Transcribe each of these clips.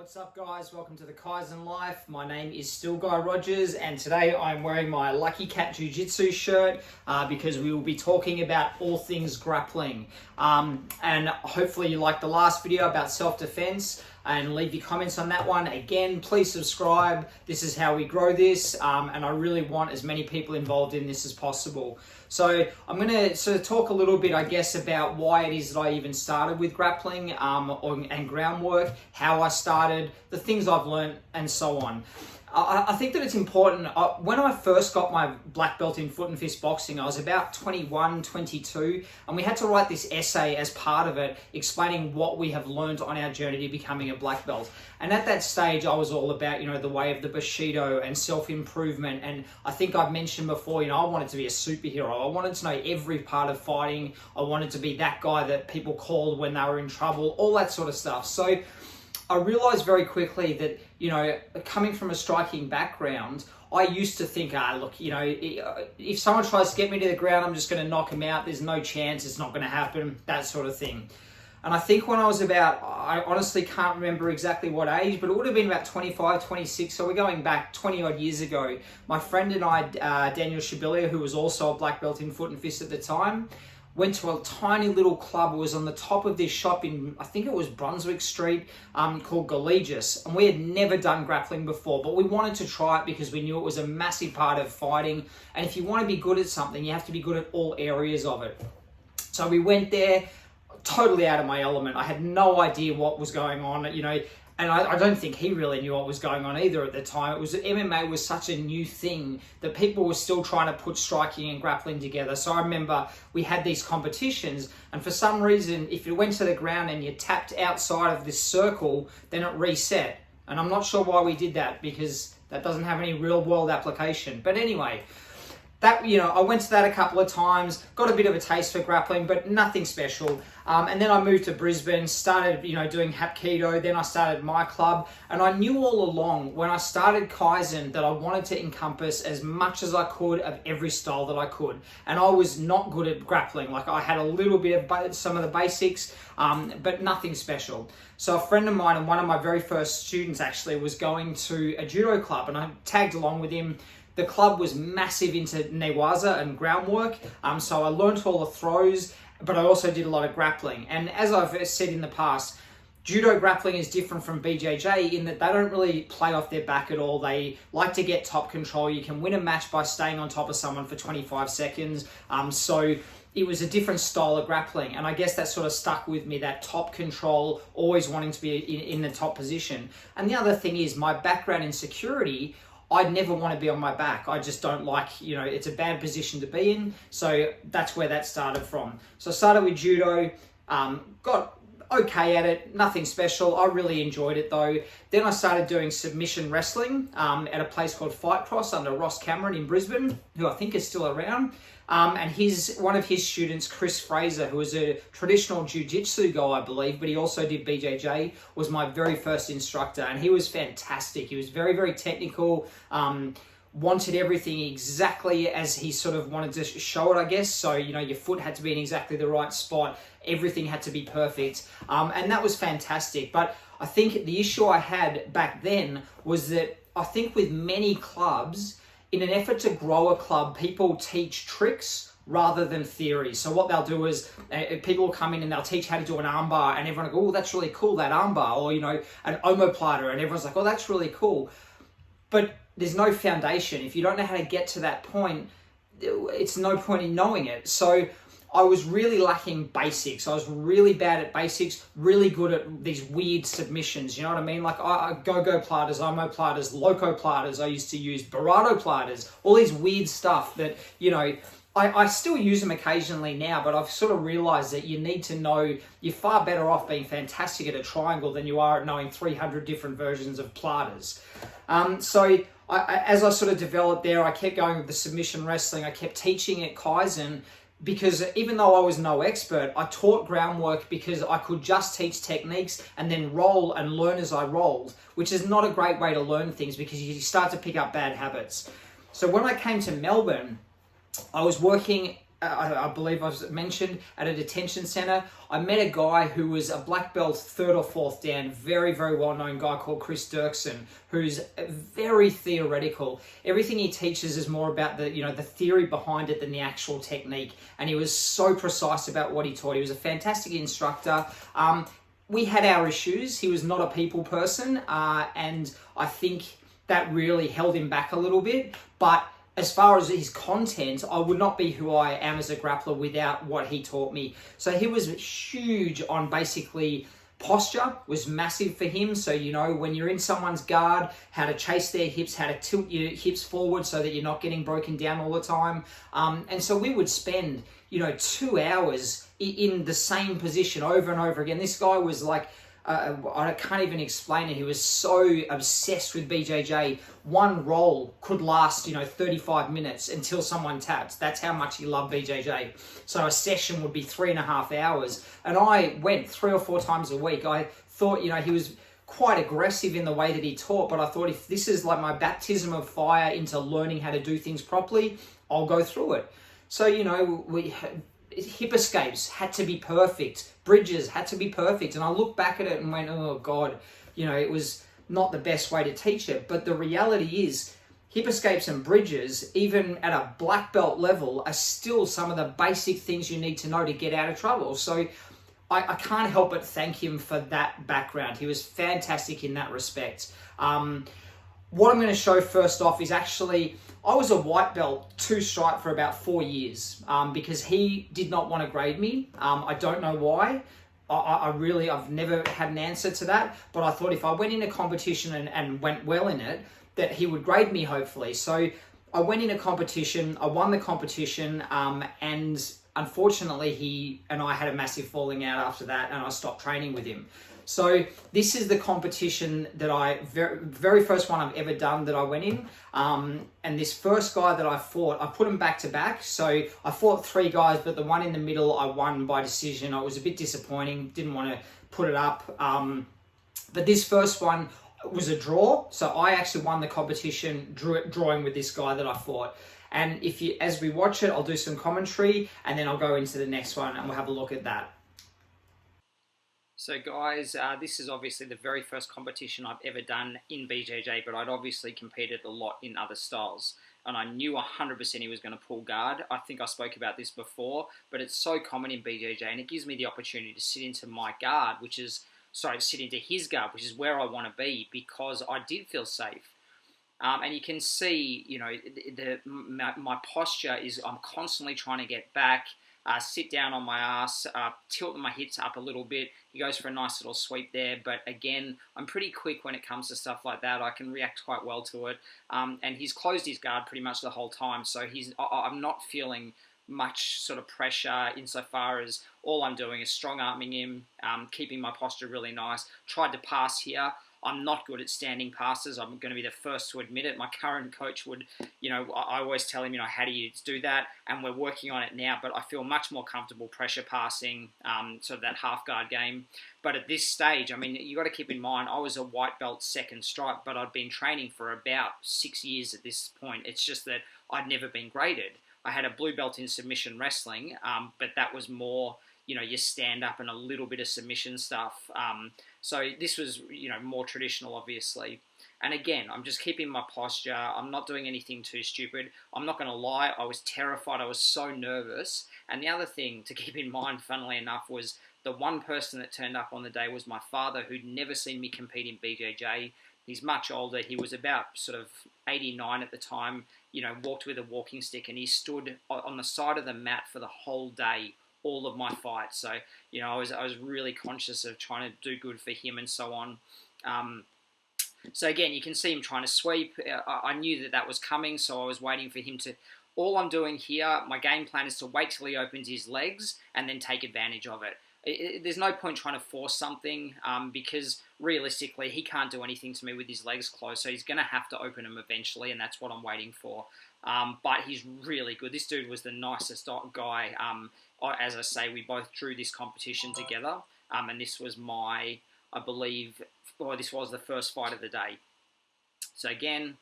What's up guys, welcome to the Kaizen Life. My name is still Guy Rogers and today I'm wearing my Lucky Cat Jiu-Jitsu shirt because we will be talking about all things grappling. And hopefully you liked the last video about self-defense and leave your comments on that one. Again, please subscribe. This is how we grow this and I really want as many people involved in this as possible. So I'm going to sort of talk a little bit, I guess, about why it is that I even started with grappling and groundwork, how I started, the things I've learned, and so on. I think that it's important. When I first got my black belt in foot and fist boxing, I was about 21, 22, and we had to write this essay as part of it, explaining what we have learned on our journey to becoming a black belt. And at that stage, I was all about, the way of the Bushido and self-improvement. And I think I've mentioned before, I wanted to be a superhero. I wanted to know every part of fighting. I wanted to be that guy that people called when they were in trouble, all that sort of stuff. So I realized very quickly that, coming from a striking background, I used to think, look, if someone tries to get me to the ground, I'm just going to knock him out. There's no chance. It's not going to happen, that sort of thing. And I think when I was I honestly can't remember exactly what age, but it would have been about 25, 26. So we're going back 20 odd years ago. My friend and I, Daniel Shibilia, who was also a black belt in foot and fist at the time, went to a tiny little club. It was on the top of this shop in, I think it was Brunswick Street, called Gallegis. And we had never done grappling before, but we wanted to try it because we knew it was a massive part of fighting. And if you want to be good at something, you have to be good at all areas of it. So we went there, totally out of my element. I had no idea what was going on, and I don't think he really knew what was going on either at the time. MMA was such a new thing that people were still trying to put striking and grappling together. So I remember we had these competitions, and for some reason, if you went to the ground and you tapped outside of this circle, then it reset. And I'm not sure why we did that, because that doesn't have any real world application. But anyway, that, I went to that a couple of times, got a bit of a taste for grappling, but nothing special. And then I moved to Brisbane, started, doing Hapkido. Then I started my club. And I knew all along when I started Kaizen that I wanted to encompass as much as I could of every style that I could. And I was not good at grappling. Like, I had a little bit of some of the basics, but nothing special. So a friend of mine and one of my very first students actually was going to a judo club, and I tagged along with him. The club was massive into newaza and groundwork, so I learned all the throws, but I also did a lot of grappling. And as I've said in the past, judo grappling is different from BJJ in that they don't really play off their back at all. They like to get top control. You can win a match by staying on top of someone for 25 seconds. So it was a different style of grappling. And I guess that sort of stuck with me, that top control, always wanting to be in the top position. And the other thing is my background in security, I'd never want to be on my back. I just don't like, it's a bad position to be in. So that's where that started from. So I started with judo, got okay at it, nothing special. I really enjoyed it though. Then I started doing submission wrestling at a place called Fight Cross under Ross Cameron in Brisbane, who I think is still around. And one of his students, Chris Fraser, who was a traditional jiu-jitsu guy, I believe, but he also did BJJ, was my very first instructor. And he was fantastic. He was very, very technical, wanted everything exactly as he sort of wanted to show it, I guess. So, your foot had to be in exactly the right spot. Everything had to be perfect. And that was fantastic. But I think the issue I had back then was that I think with many clubs, in an effort to grow a club, people teach tricks rather than theory. So what they'll do is people will come in and they'll teach how to do an armbar, and everyone will go, oh, that's really cool, that armbar, or, an omoplata, and everyone's like, oh, that's really cool. But there's no foundation. If you don't know how to get to that point, it's no point in knowing it. So I was really lacking basics. I was really bad at basics, really good at these weird submissions. You know what I mean? Like go-go platas, omoplatas, loco platas. I used to use Barado platas, all these weird stuff that, I still use them occasionally now, but I've sort of realized that you need to know, you're far better off being fantastic at a triangle than you are at knowing 300 different versions of platas. So as I sort of developed there, I kept going with the submission wrestling. I kept teaching at Kaizen, because even though I was no expert, I taught groundwork because I could just teach techniques and then roll and learn as I rolled, which is not a great way to learn things because you start to pick up bad habits. So when I came to Melbourne, I was working I believe I was mentioned at a detention center. I met a guy who was a black belt 3rd or 4th dan, very, very well-known guy called Dirksen, who's very theoretical. Everything he teaches is more about the theory behind it than the actual technique. And he was so precise about what he taught. He was a fantastic instructor. We had our issues. He was not a people person, and I think that really held him back a little bit. But as far as his content, I would not be who I am as a grappler without what he taught me. So he was huge on basically posture, was massive for him. So, when you're in someone's guard, how to chase their hips, how to tilt your hips forward so that you're not getting broken down all the time. And so we would spend, 2 hours in the same position over and over again. This guy was like, I can't even explain it. He was so obsessed with BJJ. One roll could last, 35 minutes until someone taps. That's how much he loved BJJ. So a session would be 3.5 hours. And I went 3 or 4 times a week. I thought, he was quite aggressive in the way that he taught, but I thought if this is like my baptism of fire into learning how to do things properly, I'll go through it. So, hip escapes had to be perfect. Bridges had to be perfect. And I look back at it and went, oh God, it was not the best way to teach it. But the reality is hip escapes and bridges, even at a black belt level, are still some of the basic things you need to know to get out of trouble. So I can't help but thank him for that background. He was fantastic in that respect. What I'm going to show first off is actually, I was a white belt 2 stripe for about 4 years because he did not want to grade me. I don't know why. I've never had an answer to that, but I thought if I went in a competition and went well in it, that he would grade me hopefully. So I went in a competition, I won the competition, and unfortunately he and I had a massive falling out after that, and I stopped training with him. So this is the competition that very first one I've ever done that I went in. And this first guy that I fought, I put him back to back. So I fought 3 guys, but the one in the middle I won by decision. I was a bit disappointing, didn't want to put it up. But this first one was a draw. So I actually won the competition drawing with this guy that I fought. And as we watch it, I'll do some commentary and then I'll go into the next one and we'll have a look at that. So guys, this is obviously the very first competition I've ever done in BJJ, but I'd obviously competed a lot in other styles. And I knew 100% he was going to pull guard. I think I spoke about this before, but it's so common in BJJ, and it gives me the opportunity to sit into my guard, sit into his guard, which is where I want to be, because I did feel safe. And you can see, my posture is I'm constantly trying to get back, sit down on my ass, tilt my hips up a little bit. He goes for a nice little sweep there, but again, I'm pretty quick when it comes to stuff like that. I can react quite well to it, and he's closed his guard pretty much the whole time, so I'm not feeling much sort of pressure insofar as all I'm doing is strong arming him, keeping my posture really nice. Tried to pass here. I'm not good at standing passes. I'm going to be the first to admit it. My current coach would, I always tell him, how do you do that? And we're working on it now, but I feel much more comfortable pressure passing, sort of that half guard game. But at this stage, you got to keep in mind, I was a white belt 2nd stripe, but I'd been training for about 6 years at this point. It's just that I'd never been graded. I had a blue belt in submission wrestling, but that was more, your stand up and a little bit of submission stuff. So this was, more traditional, obviously. And again, I'm just keeping my posture. I'm not doing anything too stupid. I'm not going to lie. I was terrified. I was so nervous. And the other thing to keep in mind, funnily enough, was the one person that turned up on the day was my father, who'd never seen me compete in BJJ. He's much older. He was about sort of 89 at the time, walked with a walking stick, and he stood on the side of the mat for the whole day, all of my fights. So, I was really conscious of trying to do good for him and so on. So again, you can see him trying to sweep. I knew that was coming, so I was waiting for him to... All I'm doing here, my game plan is to wait till he opens his legs and then take advantage of it. There's no point trying to force something because realistically he can't do anything to me with his legs closed, so he's going to have to open them eventually, and that's what I'm waiting for. But he's really good. This dude was the nicest guy. As I say, we both drew this competition together, and this was this was the first fight of the day. So again,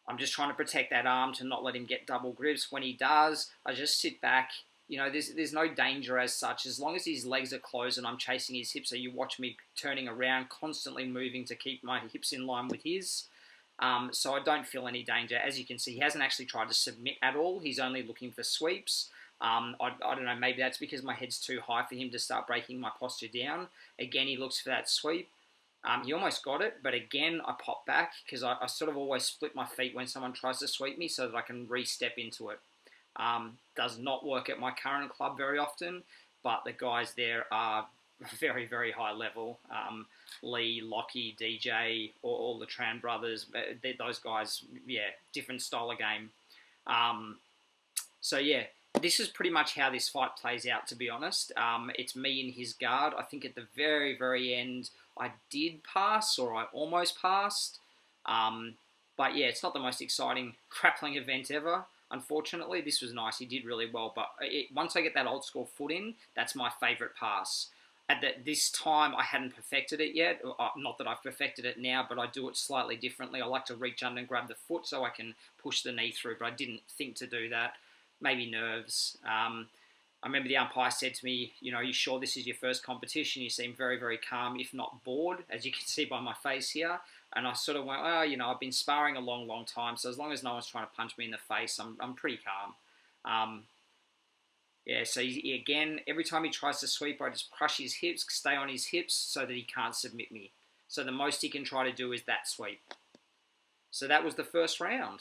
I'm just trying to protect that arm to not let him get double grips. When he does, I just sit back. You know, there's no danger as such. As long as his legs are closed and I'm chasing his hips, so you watch me turning around, constantly moving to keep my hips in line with his. So I don't feel any danger. As you can see, he hasn't actually tried to submit at all. He's only looking for sweeps. I don't know, maybe that's because my head's too high for him to start breaking my posture down. Again, he looks for that sweep. He almost got it, but again, I pop back because I sort of always split my feet when someone tries to sweep me so that I can re-step into it. Does not work at my current club very often, but the guys there are very, very high level. Lee, Lockie, DJ, all the Tran brothers, those guys, yeah, different style of game. So yeah, this is pretty much how this fight plays out, to be honest. It's me in his guard. I think at the very, very end, I did pass, or I almost passed. But yeah, it's not the most exciting grappling event ever. Unfortunately, this was nice. He did really well. But once I get that old school foot in, that's my favourite pass. At this time, I hadn't perfected it yet. Not that I've perfected it now, but I do it slightly differently. I like to reach under and grab the foot so I can push the knee through, but I didn't think to do that. Maybe nerves. I remember the umpire said to me, you know, are you sure this is your first competition? You seem very, very calm, if not bored, as you can see by my face here. And I sort of went, well, you know, I've been sparring a long, long time, so as long as no one's trying to punch me in the face, I'm pretty calm. Yeah, so again, every time he tries to sweep, I just crush his hips, stay on his hips so that he can't submit me. So the most he can try to do is that sweep. So that was the first round.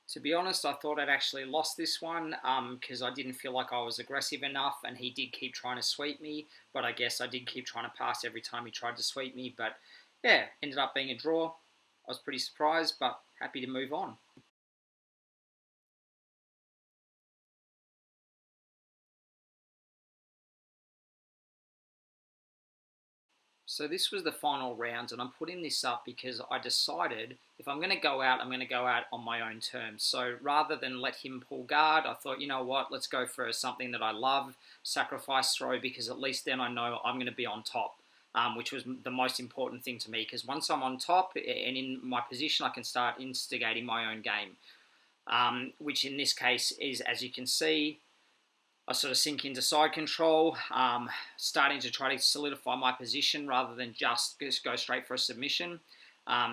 To be honest, I thought I'd actually lost this one because I didn't feel like I was aggressive enough, and he did keep trying to sweep me, but I guess I did keep trying to pass every time he tried to sweep me. But yeah, ended up being a draw. I was pretty surprised, but happy to move on. So this was the final round, and I'm putting this up because I decided if I'm going to go out, I'm going to go out on my own terms. So rather than let him pull guard, I thought, you know what, let's go for something that I love, sacrifice throw, because at least then I know I'm going to be on top, which was the most important thing to me, because once I'm on top and in my position, I can start instigating my own game, which in this case is, as you can see, I sort of sink into side control, starting to try to solidify my position rather than just go straight for a submission.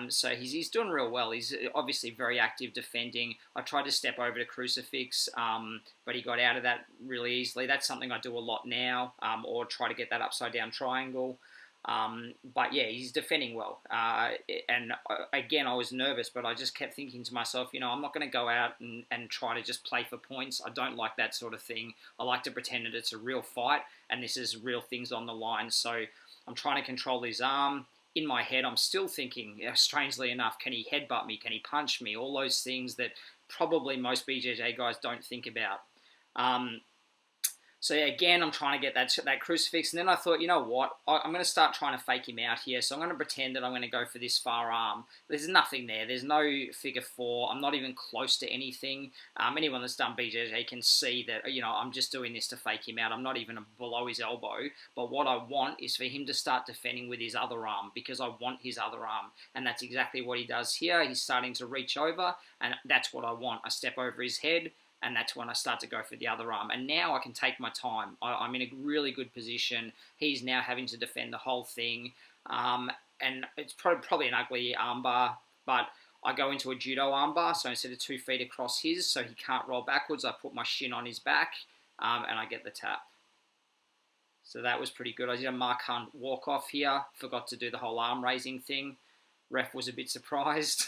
So he's doing real well. He's obviously very active defending. I tried to step over to crucifix, but he got out of that really easily. That's something I do a lot now, or try to get that upside down triangle. But yeah, he's defending well. And again, I was nervous, but I just kept thinking to myself, you know, I'm not going to go out and try to just play for points. I don't like that sort of thing. I like to pretend that it's a real fight and this is real things on the line. So I'm trying to control his arm. In my head, I'm still thinking, strangely enough, can he headbutt me? Can he punch me? All those things that probably most BJJ guys don't think about. So yeah, again, I'm trying to get that crucifix, and then I thought, you know what, I'm going to start trying to fake him out here, so I'm going to pretend that I'm going to go for this far arm. There's nothing there. There's no figure four. I'm not even close to anything. Anyone that's done BJJ can see that, you know, I'm just doing this to fake him out. I'm not even below his elbow, but what I want is for him to start defending with his other arm, because I want his other arm, and that's exactly what he does here. He's starting to reach over, and that's what I want. I step over his head, and that's when I start to go for the other arm. And now I can take my time. I'm in a really good position. He's now having to defend the whole thing. And it's probably an ugly armbar, but I go into a Judo Armbar, so instead of 2 feet across his, so he can't roll backwards, I put my shin on his back, and I get the tap. So that was pretty good. I did a Mark Hunt walk off here. Forgot to do the whole arm raising thing. Ref was a bit surprised.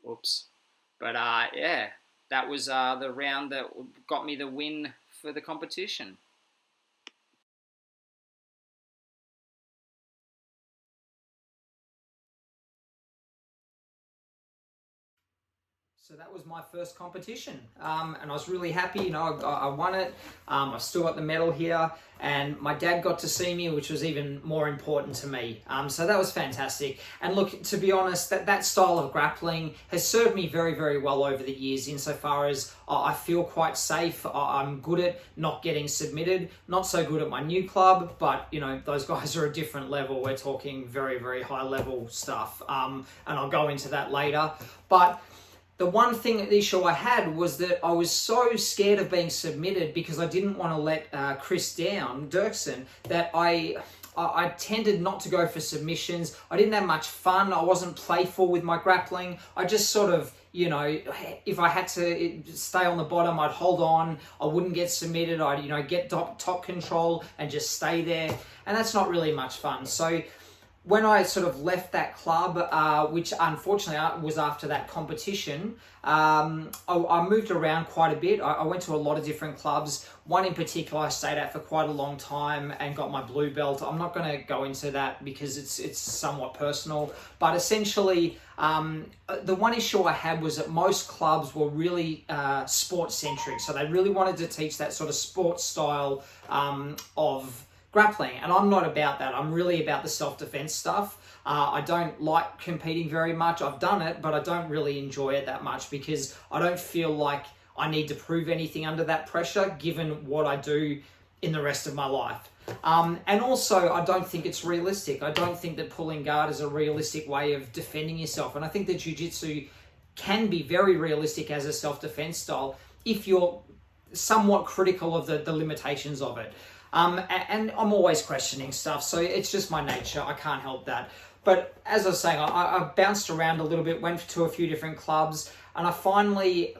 Oops. But yeah. That was the round that got me the win for the competition. So that was my first competition, and I was really happy. You know, I won it. I've still got the medal here, and my dad got to see me, which was even more important to me. So that was fantastic. And look, to be honest, that style of grappling has served me very, very well over the years, insofar as I feel quite safe. I'm good at not getting submitted. Not so good at my new club, but you know, those guys are a different level. We're talking very, very high level stuff, and I'll go into that later. But The one issue I had was that I was so scared of being submitted because I didn't want to let Chris down, Dirksen, that I tended not to go for submissions. I didn't have much fun. I wasn't playful with my grappling. I just sort of, you know, if I had to stay on the bottom, I'd hold on. I wouldn't get submitted. I'd, you know, get top control and just stay there. And that's not really much fun. So when I sort of left that club, which unfortunately was after that competition, I moved around quite a bit. I went to a lot of different clubs. One in particular I stayed at for quite a long time and got my blue belt. I'm not going to go into that because it's somewhat personal. But essentially, the one issue I had was that most clubs were really sport-centric. So they really wanted to teach that sort of sports style of grappling, and I'm not about that. I'm really about the self-defense stuff. I don't like competing very much. I've done it, but I don't really enjoy it that much because I don't feel like I need to prove anything under that pressure given what I do in the rest of my life. And also, I don't think it's realistic. I don't think that pulling guard is a realistic way of defending yourself. And I think that jiu-jitsu can be very realistic as a self-defense style if you're somewhat critical of the limitations of it. And I'm always questioning stuff, so it's just my nature. I can't help that. But as I was saying, I bounced around a little bit, went to a few different clubs, and I finally,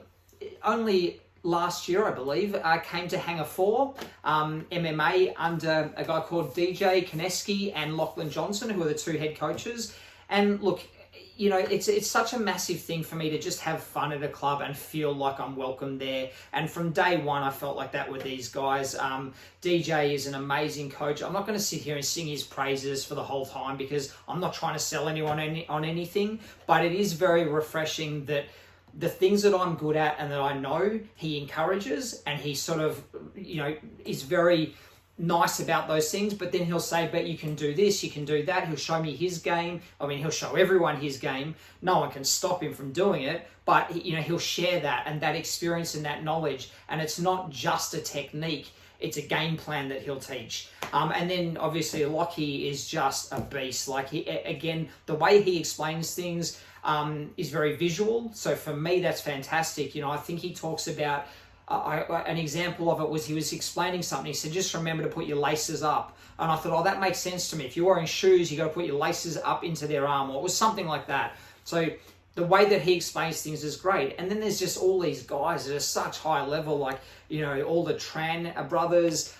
only last year, I believe, came to Hangar 4 MMA under a guy called DJ Kineski and Lachlan Johnson, who are the two head coaches. And look, you know, it's such a massive thing for me to just have fun at a club and feel like I'm welcome there. And from day one, I felt like that with these guys. DJ is an amazing coach. I'm not going to sit here and sing his praises for the whole time because I'm not trying to sell anyone on anything, but it is very refreshing that the things that I'm good at and that I know, he encourages, and he sort of, you know, is very nice about those things, but then he'll say, but you can do this, you can do that. He'll show me his game. I mean, he'll show everyone his game. No one can stop him from doing it, but you know, he'll share that and that experience and that knowledge. And it's not just a technique, it's a game plan that he'll teach. And then obviously Lockie is just a beast. Like, he, again, the way he explains things is very visual. So for me, that's fantastic. You know, I think he talks about an example of it was he was explaining something. He said, just remember to put your laces up. And I thought, oh, that makes sense to me. If you're wearing shoes, you got to put your laces up into their arm, or it was something like that. So the way that he explains things is great. And then there's just all these guys that are such high level, like, you know, all the Tran brothers.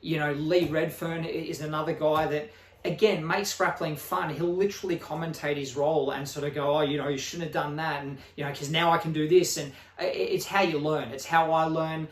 You know, Lee Redfern is another guy that, again, makes grappling fun. He'll literally commentate his role and sort of go, oh, you know, you shouldn't have done that. And, you know, because now I can do this. And it's how you learn. It's how I learn.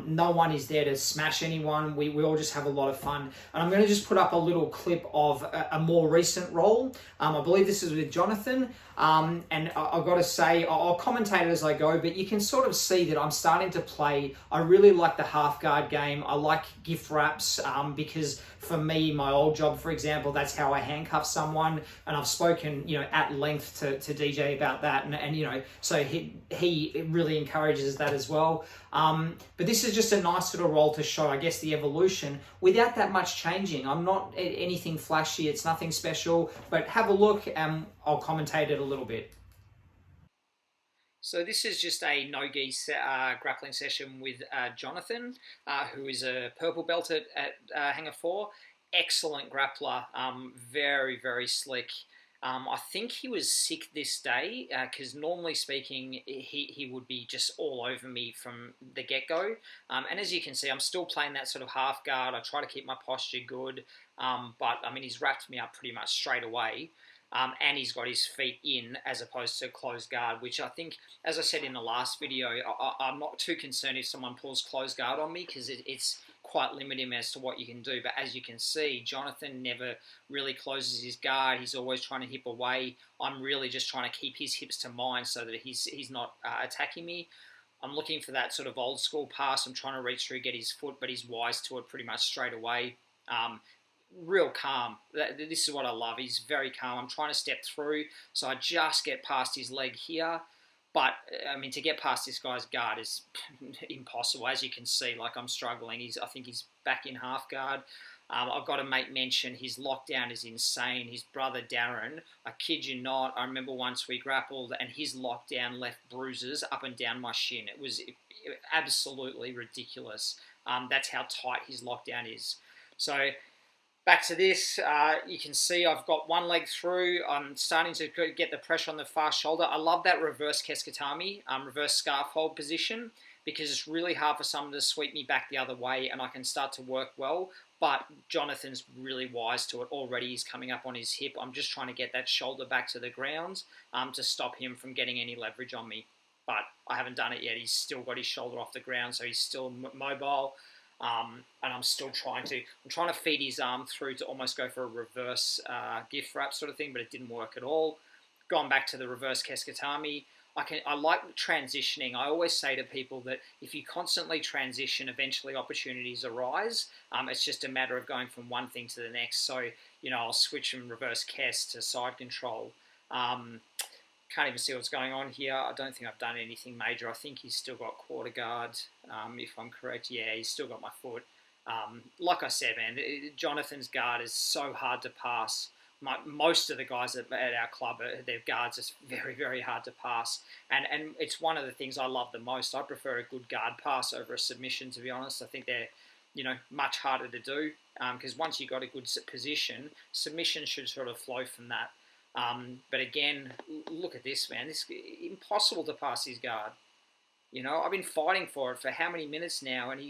No one is there to smash anyone. We all just have a lot of fun. And I'm going to just put up a little clip of a more recent role. I believe this is with Jonathan. And I've got to say, I'll commentate it as I go, but you can sort of see that I'm starting to play. I really like the half guard game. I like gift wraps because for me, my old job, for example, that's how I handcuff someone. And I've spoken, you know, at length to DJ about that. And you know, so he really encourages that as well. But this is just a nice little role to show, I guess, the evolution without that much changing. I'm not anything flashy. It's nothing special, but have a look and I'll commentate it a little bit. So this is just a no-gi grappling session with Jonathan, who is a purple belt at Hangar 4. Excellent grappler, very, very slick. I think he was sick this day because normally speaking, he would be just all over me from the get-go. And as you can see, I'm still playing that sort of half guard. I try to keep my posture good, but I mean, he's wrapped me up pretty much straight away. And he's got his feet in as opposed to closed guard, which I think, as I said in the last video, I'm not too concerned if someone pulls closed guard on me because it's quite limiting as to what you can do. But as you can see, Jonathan never really closes his guard. He's always trying to hip away. I'm really just trying to keep his hips to mine so that he's not attacking me. I'm looking for that sort of old school pass. I'm trying to reach through, get his foot, but he's wise to it pretty much straight away. Real calm. This is what I love. He's very calm. I'm trying to step through, so I just get past his leg here. But, I mean, to get past this guy's guard is impossible. As you can see, like, I'm struggling. I think he's back in half guard. I've got to make mention, his lockdown is insane. His brother Darren, I kid you not, I remember once we grappled and his lockdown left bruises up and down my shin. It was absolutely ridiculous. That's how tight his lockdown is. So back to this, you can see I've got one leg through. I'm starting to get the pressure on the far shoulder. I love that reverse keskatami, reverse scarf hold position, because it's really hard for someone to sweep me back the other way and I can start to work well. But Jonathan's really wise to it already. He's coming up on his hip. I'm just trying to get that shoulder back to the ground to stop him from getting any leverage on me. But I haven't done it yet. He's still got his shoulder off the ground, so he's still mobile. And I'm still trying to feed his arm through to almost go for a reverse gift wrap sort of thing, but it didn't work at all. Gone back to the reverse keskatami. I like transitioning. I always say to people that if you constantly transition, eventually opportunities arise. It's just a matter of going from one thing to the next. So, I'll switch from reverse kes to side control. Can't even see what's going on here. I don't think I've done anything major. I think he's still got quarter guard, if I'm correct. Yeah, he's still got my foot. Like I said, man, Jonathan's guard is so hard to pass. Most of the guys at our club, their guards are very, very hard to pass. And it's one of the things I love the most. I prefer a good guard pass over a submission, to be honest. I think they're, much harder to do because once you've got a good position, submission should sort of flow from that. But again, look at this, man. It's impossible to pass his guard. I've been fighting for it for how many minutes now, and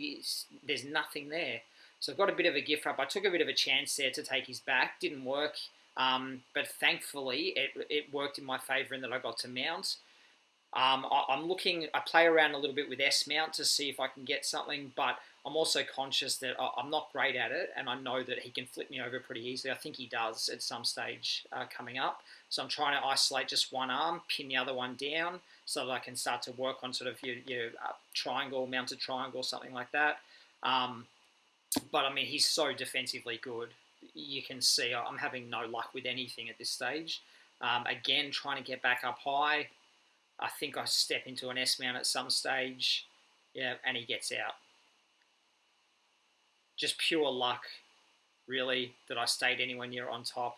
there's nothing there. So I've got a bit of a gift wrap. I took a bit of a chance there to take his back. Didn't work. But thankfully, it worked in my favour in that I got to mount. I play around a little bit with S-mount to see if I can get something, but I'm also conscious that I'm not great at it, and I know that he can flip me over pretty easily. I think he does at some stage coming up. So I'm trying to isolate just one arm, pin the other one down, so that I can start to work on sort of your triangle, mounted triangle, something like that. But I mean, he's so defensively good. You can see I'm having no luck with anything at this stage. Again, trying to get back up high. I think I step into an S-mount at some stage. Yeah, and he gets out. Just pure luck, really, that I stayed anywhere near on top.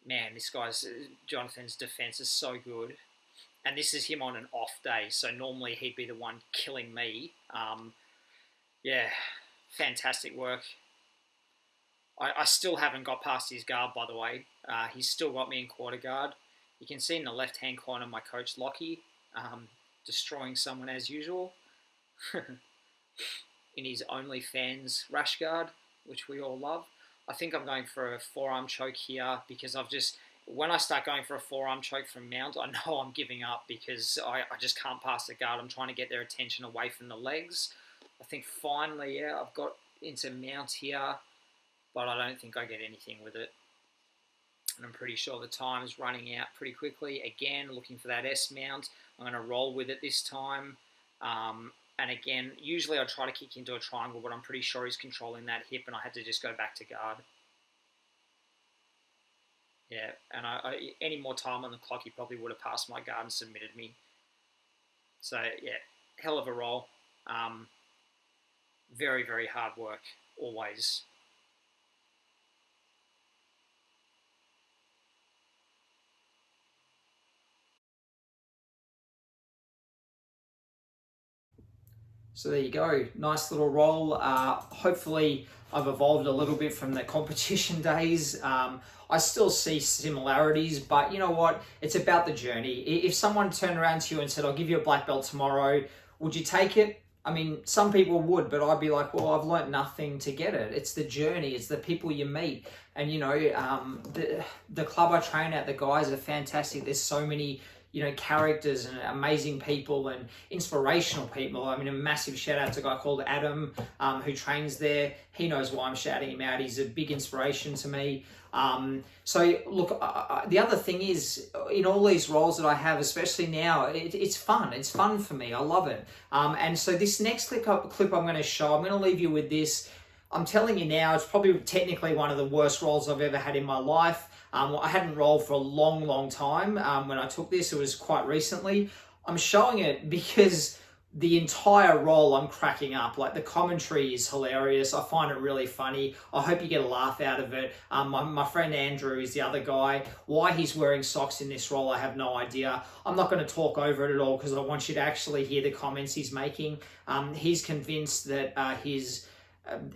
Man, Jonathan's defense is so good. And this is him on an off day, so normally he'd be the one killing me. Yeah, fantastic work. I still haven't got past his guard, by the way. He's still got me in quarter guard. You can see in the left-hand corner my coach, Lockie, destroying someone as usual. In his OnlyFans rash guard, which we all love. I think I'm going for a forearm choke here because when I start going for a forearm choke from mount, I know I'm giving up because I just can't pass the guard. I'm trying to get their attention away from the legs. I think finally, yeah, I've got into mount here, but I don't think I get anything with it. And I'm pretty sure the time is running out pretty quickly. Again, looking for that S mount. I'm going to roll with it this time. And again, usually I try to kick into a triangle, but I'm pretty sure he's controlling that hip and I had to just go back to guard. Yeah, and any more time on the clock, he probably would have passed my guard and submitted me. So, yeah, hell of a roll. Very, very hard work, always. So there you go, nice little roll. Hopefully I've evolved a little bit from the competition days. I still see similarities, but you know what? It's about the journey. If someone turned around to you and said, I'll give you a black belt tomorrow, would you take it? I mean, some people would, but I'd be like, well, I've learnt nothing to get it. It's the journey, it's the people you meet. And the club I train at, the guys are fantastic. There's so many characters and amazing people and inspirational people. I mean, a massive shout out to a guy called Adam who trains there. He knows why I'm shouting him out. He's a big inspiration to me. So look, the other thing is, in all these roles that I have, especially now, it's fun. It's fun for me. I love it. And so this next clip I'm going to show, I'm going to leave you with this. I'm telling you now, it's probably technically one of the worst roles I've ever had in my life. I hadn't rolled for a long, long time. When I took this, it was quite recently. I'm showing it because the entire role I'm cracking up. Like the commentary is hilarious. I find it really funny. I hope you get a laugh out of it. My friend Andrew is the other guy. Why he's wearing socks in this role, I have no idea. I'm not going to talk over it at all because I want you to actually hear the comments he's making. He's convinced that his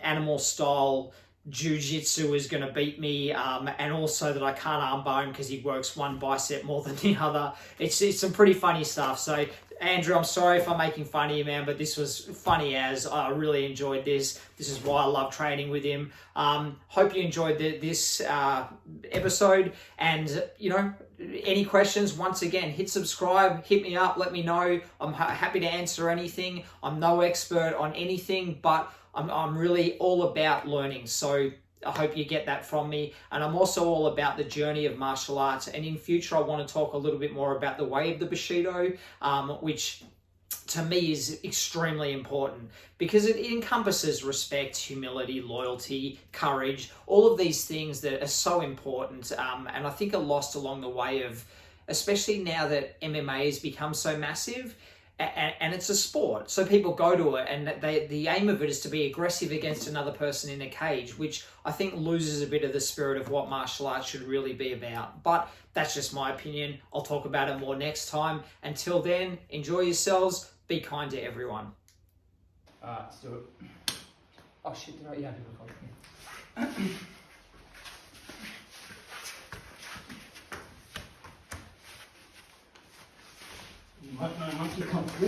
animal style jiu-jitsu is going to beat me, and also that I can't armbar him because he works one bicep more than the other. It's some pretty funny stuff. So Andrew, I'm sorry if I'm making fun of you, man, but this was funny as I really enjoyed this. This is why I love training with him. Hope you enjoyed this episode, and any questions, once again, hit subscribe, hit me up, let me know. I'm happy to answer anything. I'm no expert on anything, but I'm really all about learning. So I hope you get that from me. And I'm also all about the journey of martial arts. And in future, I want to talk a little bit more about the way of the Bushido, which to me is extremely important because it encompasses respect, humility, loyalty, courage, all of these things that are so important. And I think are lost along the way of, especially now that MMA has become so massive. And it's a sport, so people go to it, and the aim of it is to be aggressive against another person in a cage, which I think loses a bit of the spirit of what martial arts should really be about. But that's just my opinion. I'll talk about it more next time. Until then, enjoy yourselves. Be kind to everyone. Let's do it. Oh shit, did I? Yeah, I did record. You might know monkey kung fu.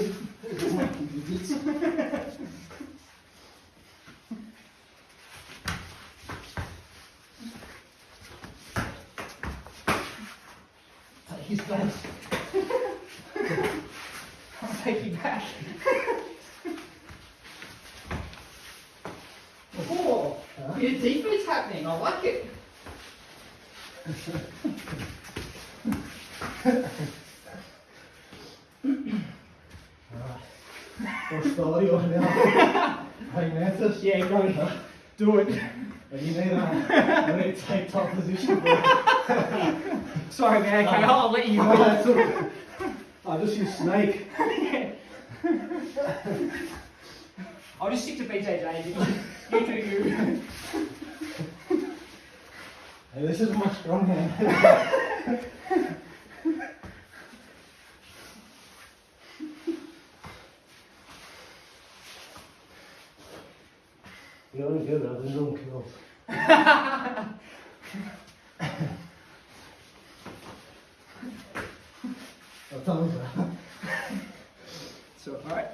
Monkey jiu-jitsu. Take his guns. I'll take you back. Oh, your defense happening. I like it. What's the audio now? Hey, Mantis? Yeah, go. Do it. You need to take top position. Sorry, man. Okay, I'll let you go. I'll just use snake. I'll just stick to BJJ. You do you. Hey, this is my strong hand. You're only good at the no kills. I'll tell you that. So, alright.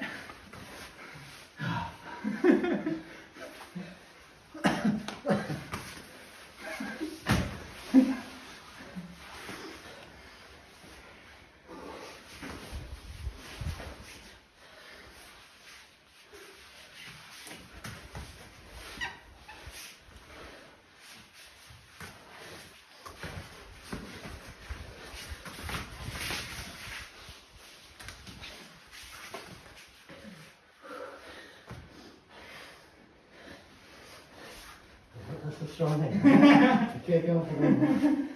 That's a strong hand. You can't go for one.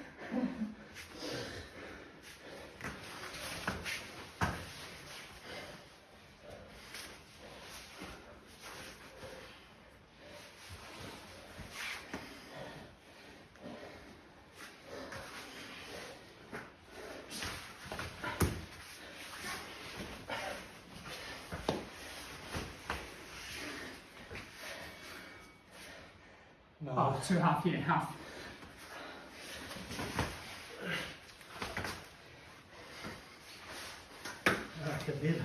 No. Oh, 2.5, yeah, half. Like a bit.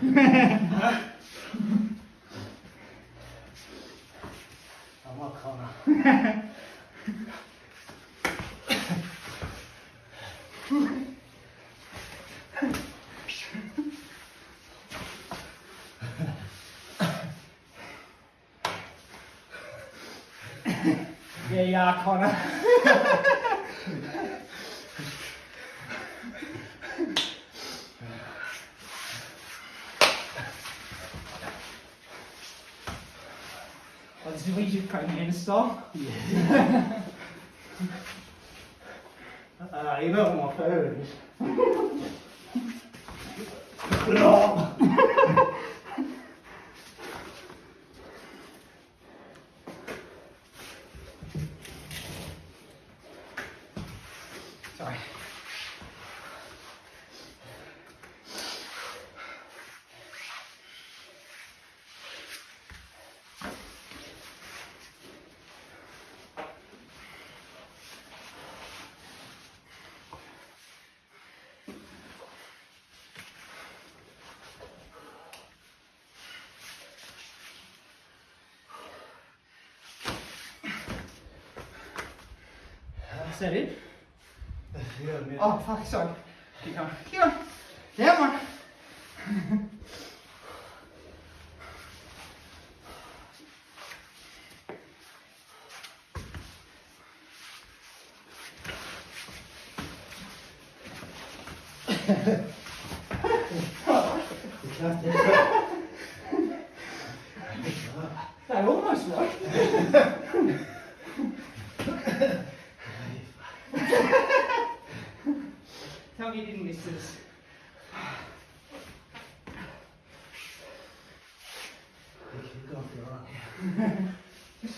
I'm not corner. Yeah, you are, Connor. Oh, this is what you call me in style? Yeah. You know what my favourite is? Is that it? Yeah, man. Oh, fuck, sorry. Keep going. Keep going. That one. They almost worked. Tell me you didn't miss this.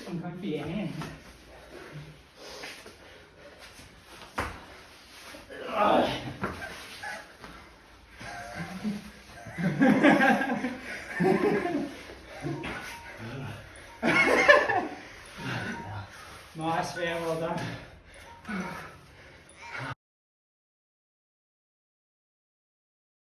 I'm going for your hand. Nice, man, well done.